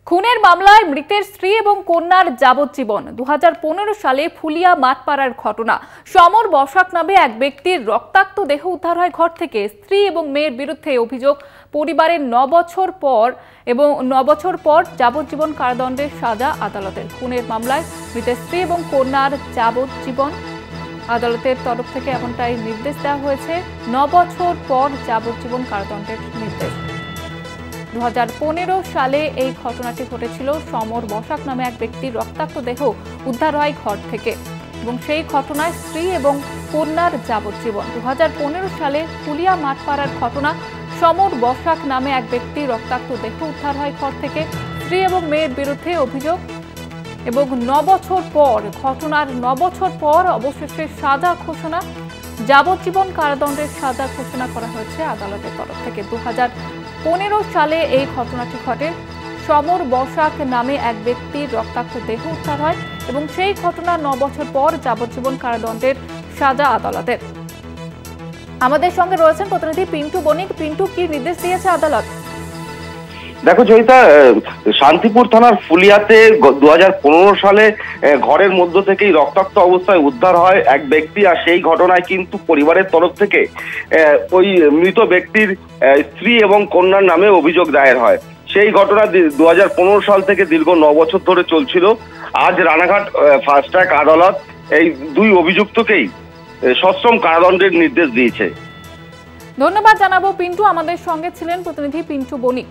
খুনের মামলায় মৃতের স্ত্রী এবং কন্যার যাবজ্জীবন। 2015 সালে ফুলিয়া মাঠপাড়ার ঘটনা। সমর বসাক নামে এক ব্যক্তির রক্তাক্ত দেহ উদ্ধার হয় ঘর থেকে। স্ত্রী এবং মেয়ের বিরুদ্ধে অভিযোগ, পরিবারের 9 বছর পর যাবজ্জীবন কারাদণ্ডের সাজা আদালতের। খুনের মামলায় মৃতের স্ত্রী এবং কন্যার যাবজ্জীবন, আদালতের তরফ থেকে এমনটাই নির্দেশ দেওয়া হয়েছে। 9 বছর পর যাবজ্জীবন কারাদণ্ডের নির্দেশ। 2015 সালে এই ঘটনাটি ঘটেছিল। সমর বসাক নামে এক ব্যক্তির রক্তাক্ত দেহ উদ্ধার হয় ঘর থেকে এবং সেই ঘটনায় স্ত্রী এবং কন্যার যাবজ্জীবন। 2015 সালে ফুলিয়া মাঠপাড়ার ঘটনা। সমর বসাক নামে এক ব্যক্তির রক্তাক্ত দেহ উদ্ধার হয় ঘর থেকে। স্ত্রী এবং মেয়ের বিরুদ্ধে অভিযোগ এবং 9 বছর পর, ঘটনার 9 বছর পর অবশেষে সাজা ঘোষণা, যাবজ্জীবন কারাদণ্ডের সাজা ঘোষণা করা হয়েছে আদালতের তরফ থেকে। 2015 সালে এই ঘটনাটি ঘটে। সমর বসাক নামে এক ব্যক্তির রক্তাক্ত দেহ উদ্ধার হয় এবং সেই ঘটনা 9 বছর পর যাবজ্জীবন কারাদণ্ডের সাজা আদালতের। আমাদের সঙ্গে রয়েছেন প্রতিনিধি পিন্টু বণিক। পিন্টু, কি নির্দেশ দিয়েছে আদালত? দেখো জয়িতা, শান্তিপুর থানার ফুলিয়াতে 2015 সালে ঘরের মধ্য থেকেই রক্তাক্ত অবস্থায় উদ্ধার হয় এক ব্যক্তি। আর সেই ঘটনায় কিন্তু পরিবারের তরফ থেকে ওই মৃত ব্যক্তির স্ত্রী এবং কন্যার নামে অভিযোগ দায়ের হয়। সেই ঘটনা 2015 সাল থেকে দীর্ঘ 9 বছর ধরে চলছিল। আজ রানাঘাট ফাস্ট ট্র্যাক আদালত এই দুই অভিযুক্তকেই সশ্রম কারাদণ্ডের নির্দেশ দিয়েছে। ধন্যবাদ জানাবো পিন্টু। আমাদের সঙ্গে ছিলেন প্রতিনিধি পিন্টু বণিক।